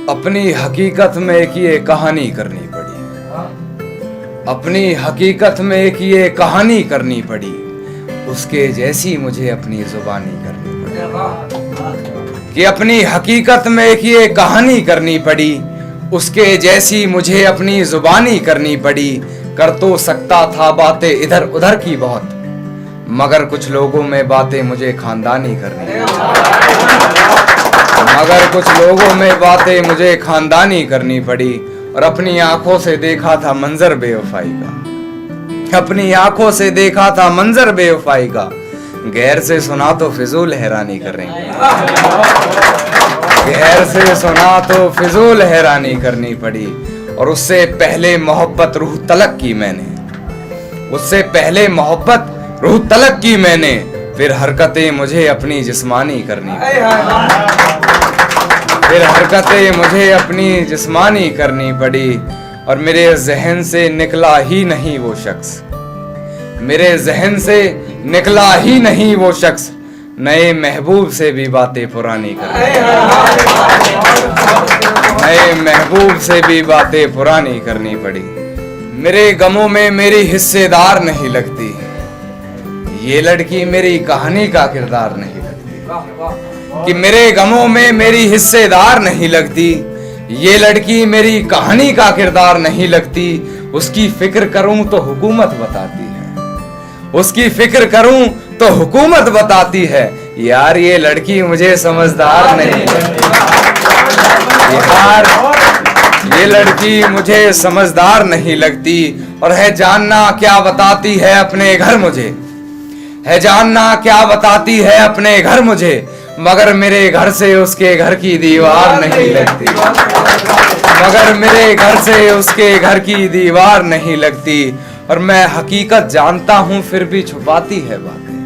अपनी हकीकत में एक ये कहानी करनी पड़ी, अपनी हकीकत में एक ये कहानी करनी पड़ी, उसके जैसी मुझे अपनी जुबानी करनी पड़ी। कि अपनी हकीकत में एक ये कहानी करनी पड़ी, उसके जैसी मुझे अपनी जुबानी करनी पड़ी। कर तो सकता था बातें इधर उधर की बहुत, मगर कुछ लोगों में बातें मुझे खानदानी करनी पड़ी। मगर कुछ लोगों में बातें मुझे खानदानी करनी पड़ी। और अपनी आंखों से देखा था मंजर बेवफाई का, अपनी आंखों से देखा था मंजर बेवफाई का। गैर से सुना तो फिजूल हैरानी करनी पड़ी, गैर से सुना तो फिजूल हैरानी करनी पड़ी। और उससे पहले मोहब्बत रूह तलक की मैंने, उससे पहले मोहब्बत रूह तलक की मैंने। फिर हरकतें मुझे अपनी जिस्मानी करनी पड़ी, फिर हरकतें मुझे अपनी जिस्मानी करनी पड़ी। और मेरे जहन से निकला ही नहीं वो शख्स, मेरे जहन से निकला ही नहीं वो शख्स। नए महबूब से भी बातें पुरानी करनी, नए महबूब से भी बातें पुरानी करनी पड़ी। मेरे गमों में मेरी हिस्सेदार नहीं लगती, ये लड़की मेरी कहानी का किरदार नहीं लगती। कि मेरे गमों में मेरी हिस्सेदार नहीं लगती, ये लड़की मेरी कहानी का किरदार नहीं लगती। उसकी फिक्र करूं तो हुकूमत बताती है, उसकी फिक्र करूं तो हुकूमत बताती है। यार ये लड़की मुझे समझदार नहीं लगती, यार ये लड़की मुझे समझदार नहीं लगती। और है जानना क्या बताती है अपने घर मुझे, है जानना क्या बताती है अपने घर मुझे। मगर मेरे घर से उसके घर की दीवार नहीं लगती, मगर मेरे घर से उसके घर की दीवार नहीं लगती। और मैं हकीकत जानता हूं फिर भी छुपाती है बातें,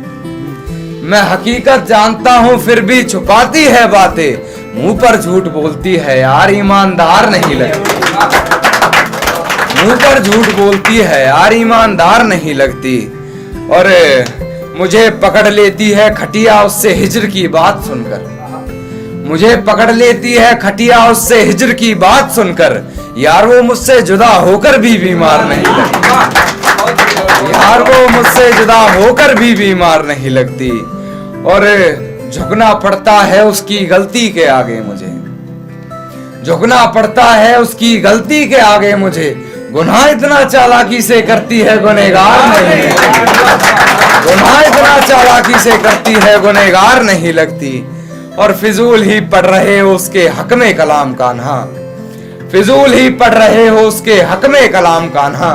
मैं हकीकत जानता हूं फिर भी छुपाती है बातें। मुंह पर झूठ बोलती है यार ईमानदार नहीं लगती, मुंह पर झूठ बोलती है यार ईमानदार नहीं लगती। और मुझे पकड़ लेती है खटिया उससे हिज्र की बात सुनकर, मुझे पकड़ लेती है खटिया उससे हिज्र की बात सुनकर। यार वो मुझसे जुदा होकर भी बीमार नहीं लगती, यार वो मुझसे जुदा होकर भी बीमार नहीं लगती। और झुकना पड़ता है उसकी गलती के आगे मुझे, झुकना पड़ता है उसकी गलती के आगे मुझे। गुनाह इतना चालाकी से करती है गुनहगार नहीं, गुनाह इतना चालाकी से करती है गुनहगार नहीं लगती। और फिजूल ही पढ़ रहे हो उसके हक में कलाम कान्हा, फिजूल ही पढ़ रहे हो उसके हक में कलाम कान्हा।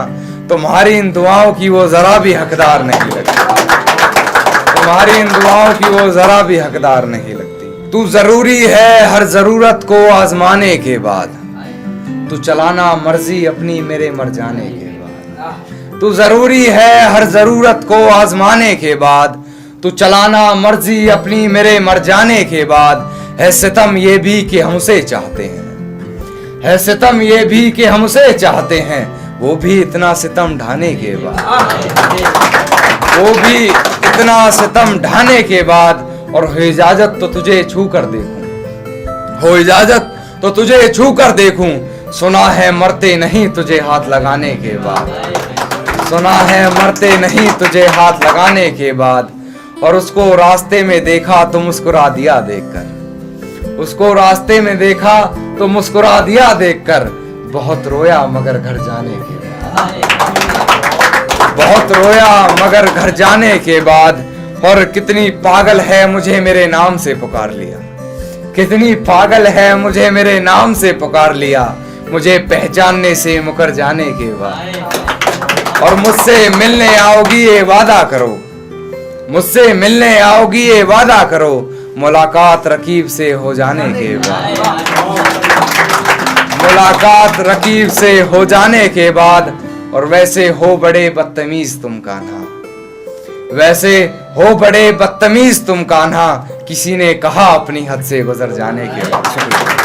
तुम्हारी इन दुआओं की वो जरा भी हकदार नहीं लगती, तुम्हारी इन दुआओं की वो जरा भी हकदार नहीं लगती। तू जरूरी है हर जरूरत को आजमाने के बाद, तू चलाना मर्जी अपनी मेरे मर जाने के बाद। तू जरूरी है हर जरूरत को आजमाने के बाद, तू चलाना मर्जी अपनी मेरे मर जाने के बाद। है सितम ये भी कि हमसे चाहते हैं, है सितम ये भी कि हमसे चाहते हैं। वो भी इतना सितम ढाने के बाद, वो भी इतना सितम ढाने के बाद। और हो इजाजत तो तुझे छू कर देखूं, हो इजाजत तो तुझे छू कर देखूं। सुना है मरते नहीं तुझे हाथ लगाने के बाद, सुना है मरते नहीं तुझे हाथ लगाने के बाद। और उसको रास्ते में देखा तो मुस्कुरा दिया देखकर, उसको रास्ते में देखा तो मुस्कुरा दिया देखकर। बहुत रोया मगर घर जाने के बाद, बहुत रोया मगर घर जाने के बाद। और कितनी पागल है मुझे मेरे नाम से पुकार लिया, कितनी पागल है मुझे मेरे नाम से पुकार लिया। मुझे पहचानने से मुकर जाने के बाद। और मुझसे मिलने आओगी ये वादा करो, मुझसे मिलने आओगी ये वादा करो। मुलाकात रकीब से हो जाने के बाद, मुलाकात रकीब से हो जाने के बाद। और वैसे हो बड़े बदतमीज तुम कान्हा, वैसे हो बड़े बदतमीज तुम कान्हा। किसी ने कहा अपनी हद से गुजर जाने के बाद। शुक्रिया।